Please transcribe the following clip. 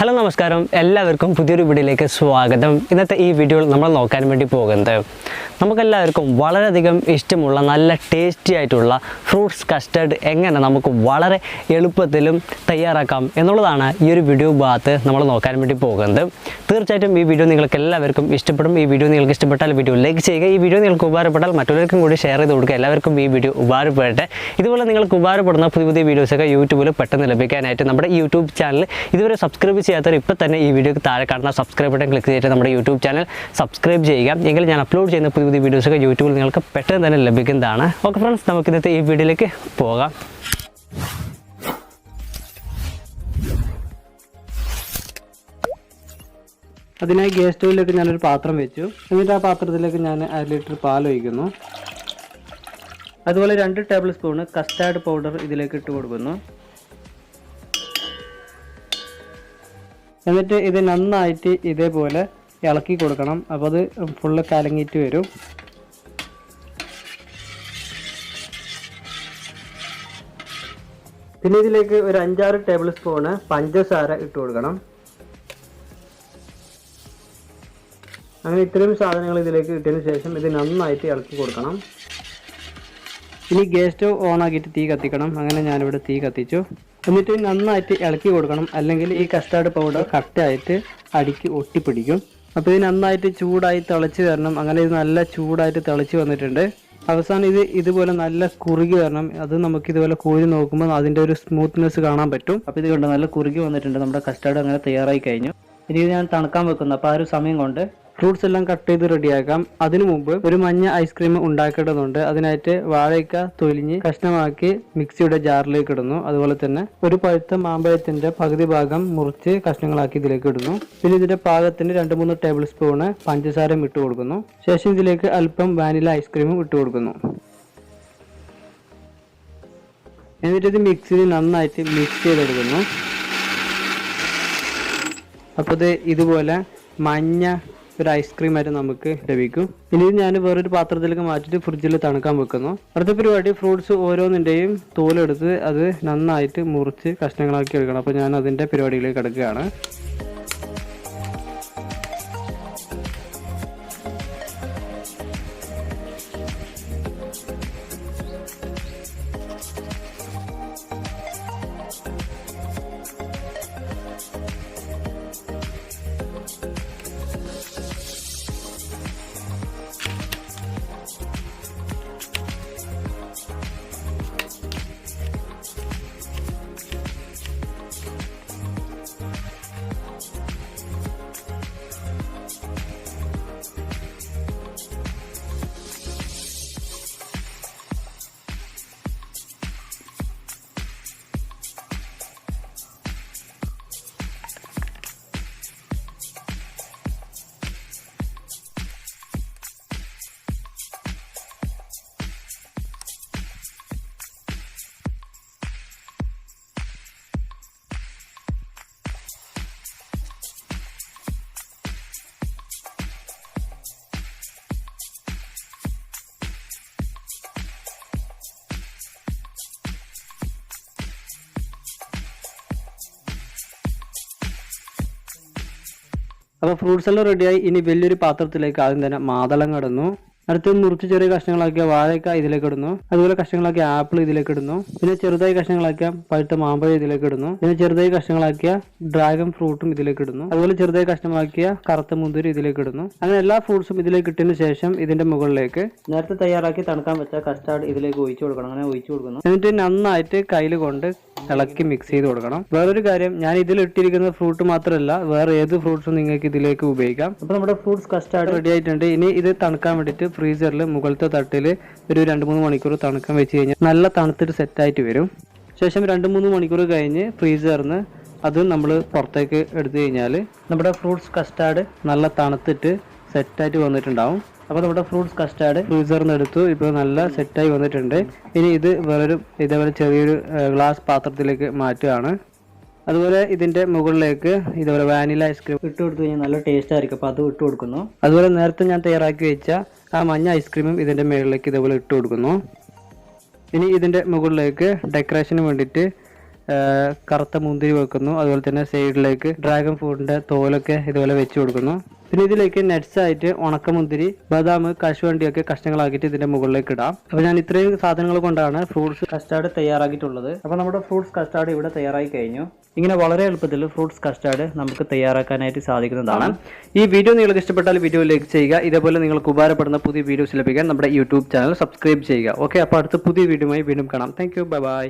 Hello നമസ്കാരം, എല്ലാവർക്കും പുതിയൊരു വീഡിയോയിലേക്ക് സ്വാഗതം. ഇന്നത്തെ ഈ വീഡിയോയിൽ നമ്മൾ നോക്കാൻ വേണ്ടി പോകുന്നത് നമുക്കെല്ലാവർക്കും വളരെയധികം ഇഷ്ടമുള്ള നല്ല ടേസ്റ്റി ആയിട്ടുള്ള ഫ്രൂട്ട്സ് കസ്റ്റർഡ് എങ്ങനെ നമുക്ക് വളരെ എളുപ്പത്തിലും തയ്യാറാക്കാം എന്നുള്ളതാണ് ഈ ഒരു വീഡിയോ ഭാഗത്ത് നമ്മൾ നോക്കാൻ വേണ്ടി പോകുന്നത്. തീർച്ചയായിട്ടും ഈ വീഡിയോ നിങ്ങൾക്ക് എല്ലാവർക്കും ഇഷ്ടപ്പെടും. ഈ വീഡിയോ നിങ്ങൾക്ക് ഇഷ്ടപ്പെട്ടാൽ വീഡിയോ ലൈക്ക് ചെയ്യുക. ഈ വീഡിയോ നിങ്ങൾക്ക് ഉപകാരപ്പെട്ടാൽ മറ്റുള്ളവർക്കും കൂടി ഷെയർ ചെയ്ത് കൊടുക്കുക. എല്ലാവർക്കും ഈ വീഡിയോ ഉപകാരപ്പെടട്ടെ. ഇതുപോലെ നിങ്ങൾക്ക് ഉപകാരപ്പെടുന്ന പുതിയ പുതിയ വീഡിയോസൊക്കെ യൂട്യൂബിൽ പെട്ടെന്ന് ലഭിക്കാനായിട്ട് നമ്മുടെ യൂട്യൂബ് ചാനൽ ഇതുവരെ സബ്സ്ക്രൈബ് ചെയ്യാത്തവർ ഇപ്പോൾ തന്നെ ഈ വീഡിയോക്ക് താഴെ കാണുന്ന സബ്സ്ക്രൈബ് ബട്ടൺ ക്ലിക്ക് ചെയ്തിട്ട് നമ്മുടെ യൂട്യൂബ് ചാനൽ സബ്സ്ക്രൈബ് ചെയ്യുക. എങ്കിൽ ഞാൻ അപ്ലോഡ് ചെയ്യുന്ന പുതിയ പുതിയ വീഡിയോസൊക്കെ യൂട്യൂബിൽ നിങ്ങൾക്ക് പെട്ടെന്ന് തന്നെ ലഭിക്കുന്നതാണ്. ഓക്കെ ഫ്രണ്ട്സ്, നമുക്ക് ഇന്നത്തെ ഈ വീഡിയോയിലേക്ക് പോകാം. അതിനായി ഗ്യാസ് സ്റ്റൗവിലേക്ക് ഞാനൊരു പാത്രം വെച്ചു. എന്നിട്ട് ആ പാത്രത്തിലേക്ക് ഞാൻ 1 ലിറ്റർ പാൽ ഒഴിക്കുന്നു. അതുപോലെ 2 ടേബിൾ സ്പൂണ് കസ്റ്റാർഡ് പൗഡർ ഇതിലേക്ക് ഇട്ട് കൊടുക്കുന്നു. എന്നിട്ട് ഇത് നന്നായിട്ട് ഇതേപോലെ ഇളക്കി കൊടുക്കണം. അപ്പോൾ അത് ഫുള്ള് കലങ്ങിയിട്ട് വരും. പിന്നെ ഇതിലേക്ക് ഒരു 5-6 ടേബിൾ സ്പൂണ് പഞ്ചസാര ഇട്ട് കൊടുക്കണം. അങ്ങനെ ഇത്രയും സാധനങ്ങൾ ഇതിലേക്ക് ഇട്ടതിന് ശേഷം ഇത് നന്നായിട്ട് ഇളക്കി കൊടുക്കണം. ഇനി ഗ്യാസ് സ്റ്റവ് ഓൺ ആക്കിയിട്ട് തീ കത്തിക്കണം. അങ്ങനെ ഞാനിവിടെ തീ കത്തിച്ചു. എന്നിട്ട് നന്നായിട്ട് ഇളക്കി കൊടുക്കണം, അല്ലെങ്കിൽ ഈ കസ്റ്റാർഡ് പൗഡർ കട്ടയായിട്ട് അടിക്ക് ഒട്ടിപ്പിടിക്കും. അപ്പോൾ ഇത് നന്നായിട്ട് ചൂടായി തിളച്ച് വരണം. അങ്ങനെ ഇത് നല്ല ചൂടായിട്ട് തിളച്ച് വന്നിട്ടുണ്ട്. അവസാനം ഇത് ഇതുപോലെ നല്ല കുറുകി വരണം. അത് നമുക്ക് ഇതുപോലെ കോരി നോക്കുമ്പോൾ അതിൻ്റെ ഒരു സ്മൂത്ത്നെസ് കാണാൻ പറ്റും. അപ്പോൾ ഇത് കൊണ്ട് നല്ല കുറുകി വന്നിട്ടുണ്ട്. നമ്മുടെ കസ്റ്റാർഡ് അങ്ങനെ തയ്യാറായി കഴിഞ്ഞു. ഇനി ഇത് ഞാൻ തണുക്കാൻ വെക്കുന്നു. അപ്പോൾ ആ ഒരു സമയം കൊണ്ട് ഫ്രൂട്ട്സ് എല്ലാം കട്ട് ചെയ്ത് റെഡിയാക്കാം. അതിനു മുമ്പ് ഒരു മഞ്ഞ ഐസ്ക്രീം ഉണ്ടാക്കേണ്ടതുണ്ട്. അതിനായിട്ട് വാഴയ്ക്ക തൊലിഞ്ഞ് കഷ്ണമാക്കി മിക്സിയുടെ ജാറിലേക്ക് ഇടുന്നു. അതുപോലെ തന്നെ ഒരു പഴുത്ത മാമ്പഴത്തിന്റെ പകുതി ഭാഗം മുറിച്ച് കഷ്ണങ്ങളാക്കി ഇതിലേക്ക് ഇടുന്നു. പിന്നെ ഇതിന്റെ പാകത്തിന് 2-3 ടേബിൾ സ്പൂണ് പഞ്ചസാരയും ഇട്ട് കൊടുക്കുന്നു. ശേഷം ഇതിലേക്ക് അല്പം വാനില ഐസ്ക്രീമും ഇട്ട് കൊടുക്കുന്നു. എന്നിട്ട് ഇത് മിക്സിയിൽ നന്നായിട്ട് മിക്സ് ചെയ്തെടുക്കുന്നു. അപ്പോൾ ഇത് ഇതുപോലെ മഞ്ഞ ഒരു ഐസ്ക്രീം ആയിട്ട് നമുക്ക് ലഭിക്കും. ഇനി ഞാൻ വേറൊരു പാത്രത്തിലേക്ക് മാറ്റിയിട്ട് ഫ്രിഡ്ജിൽ തണുക്കാൻ വെക്കുന്നു. അടുത്ത പരിപാടി ഫ്രൂട്ട്സ് ഓരോന്നിൻ്റെയും തോലെടുത്ത് അത് നന്നായിട്ട് മുറിച്ച് കഷ്ണങ്ങളാക്കി എടുക്കണം. അപ്പോൾ ഞാൻ അതിൻ്റെ പരിപാടിയിലേക്ക് കിടക്കുകയാണ്. അപ്പോൾ ഫ്രൂട്ട്സ് എല്ലാം റെഡിയായി. ഇനി വലിയൊരു പാത്രത്തിലേക്ക് ആദ്യം തന്നെ മാതളം കടന്നു. അടുത്ത് മുറിച്ച് ചെറിയ കഷ്ണങ്ങളാക്കിയ വാഴയ്ക്ക ഇതിലേക്ക് ഇടുന്നു. അതുപോലെ കഷ്ണങ്ങളാക്കിയ ആപ്പിൾ ഇതിലേക്ക് ഇടുന്നു. പിന്നെ ചെറുതായി കഷ്ണങ്ങളാക്കിയ പഴുത്ത മാമ്പഴം ഇതിലേക്ക് ഇടുന്നു. പിന്നെ ചെറുതായി കഷ്ണങ്ങളാക്കിയ ഡ്രാഗൺ ഫ്രൂട്ടും ഇതിലേക്ക് ഇടുന്നു. അതുപോലെ ചെറുതായി കഷ്ണമാക്കിയ കറുത്ത മുന്തിരി ഇതിലേക്ക് ഇടുന്നു. അങ്ങനെ എല്ലാ ഫ്രൂട്ട്സും ഇതിലേക്ക് ഇട്ടതിന് ശേഷം ഇതിന്റെ മുകളിലേക്ക് നേരത്തെ തയ്യാറാക്കി തണുക്കാൻ വെച്ച കസ്റ്റാർഡ് ഇതിലേക്ക് ഒഴിച്ചു കൊടുക്കണം. അങ്ങനെ ഒഴിച്ചു കൊടുക്കുന്നു. എന്നിട്ട് നന്നായിട്ട് കയ്യിൽ കൊണ്ട് ഇളക്കി മിക്സ് ചെയ്ത് കൊടുക്കണം. വേറൊരു കാര്യം, ഞാൻ ഇതിൽ ഇട്ടിരിക്കുന്ന ഫ്രൂട്ട് മാത്രമല്ല വേറെ ഏത് ഫ്രൂട്ട്സും നിങ്ങൾക്ക് ഇതിലേക്ക് ഉപയോഗിക്കാം. അപ്പോൾ നമ്മുടെ ഫ്രൂട്ട്സ് കസ്റ്റാർഡ് റെഡി ആയിട്ടുണ്ട്. ഇനി ഇത് തണുക്കാൻ വേണ്ടിയിട്ട് ഫ്രീസറിൽ മുകളിലത്തെ തട്ടിൽ ഒരു 2-3 മണിക്കൂർ തണുക്കാൻ വെച്ച് കഴിഞ്ഞാൽ നല്ല തണുത്തിട്ട് സെറ്റായിട്ട് വരും. ശേഷം 2-3 മണിക്കൂർ കഴിഞ്ഞ് ഫ്രീസറിന് അത് നമ്മൾ പുറത്തേക്ക് എടുത്തു കഴിഞ്ഞാൽ നമ്മുടെ ഫ്രൂട്ട്സ് കസ്റ്റാർഡ് നല്ല തണുത്തിട്ട് സെറ്റായിട്ട് വന്നിട്ടുണ്ടാവും. അപ്പോൾ നമ്മുടെ ഫ്രൂട്ട്സ് കസ്റ്റാർഡ് ഫ്രീസറിൽ നിന്ന് എടുത്തു. ഇപ്പോൾ നല്ല സെറ്റായി വന്നിട്ടുണ്ട്. ഇനി ഇത് വേറൊരു ഇതേപോലെ ചെറിയൊരു ഗ്ലാസ് പാത്രത്തിലേക്ക് മാറ്റുകയാണ്. അതുപോലെ ഇതിന്റെ മുകളിലേക്ക് ഇതുപോലെ വാനില ഐസ്ക്രീം ഇട്ട് കൊടുത്തു കഴിഞ്ഞാൽ നല്ല ടേസ്റ്റ് ആയിരിക്കും. അപ്പോൾ അതും ഇട്ട് കൊടുക്കുന്നു. അതുപോലെ നേരത്തെ ഞാൻ തയ്യാറാക്കി വെച്ച ആ മഞ്ഞ ഐസ്ക്രീമും ഇതിന്റെ മുകളിലേക്ക് ഇതുപോലെ ഇട്ട് കൊടുക്കുന്നു. ഇനി ഇതിന്റെ മുകളിലേക്ക് ഡെക്കറേഷന് വേണ്ടിയിട്ട് കറുത്ത മുന്തിരി വെക്കുന്നു. അതുപോലെ തന്നെ സൈഡിലേക്ക് ഡ്രാഗൺ ഫ്രൂട്ടിന്റെ തോലൊക്കെ ഇതുപോലെ വെച്ച് കൊടുക്കുന്നു. പിന്നെ ഇതിലേക്ക് നട്ട്സ് ആയിട്ട് ഉണക്കമുന്തിരി, ബദാം, കശുവണ്ടിയൊക്കെ കഷ്ണങ്ങളാക്കിയിട്ട് ഇതിന്റെ മുകളിലേക്ക് ഇടാം. അപ്പോൾ ഞാൻ ഇത്രയും സാധനങ്ങൾ കൊണ്ടാണ് ഫ്രൂട്ട്സ് കസ്റ്റാർഡ് തയ്യാറാക്കിയിട്ടുള്ളത്. അപ്പോൾ നമ്മുടെ ഫ്രൂട്ട്സ് കസ്റ്റാർഡ് ഇവിടെ തയ്യാറായി കഴിഞ്ഞു. ഇങ്ങനെ വളരെ എളുപ്പത്തിൽ ഫ്രൂട്ട്സ് കസ്റ്റാർഡ് നമുക്ക് തയ്യാറാക്കാനായിട്ട് സാധിക്കുന്നതാണ്. ഈ വീഡിയോ നിങ്ങൾക്ക് ഇഷ്ടപ്പെട്ടാൽ വീഡിയോ ലൈക്ക് ചെയ്യുക. ഇതേപോലെ നിങ്ങൾക്ക് ഉപകാരപ്പെടുന്ന പുതിയ വീഡിയോസ് ലഭിക്കാൻ നമ്മുടെ യൂട്യൂബ് ചാനൽ സബ്സ്ക്രൈബ് ചെയ്യുക. ഓക്കെ, അപ്പോൾ അടുത്ത പുതിയ വീഡിയോയുമായി വീണ്ടും കാണാം. Thank you, bye bye.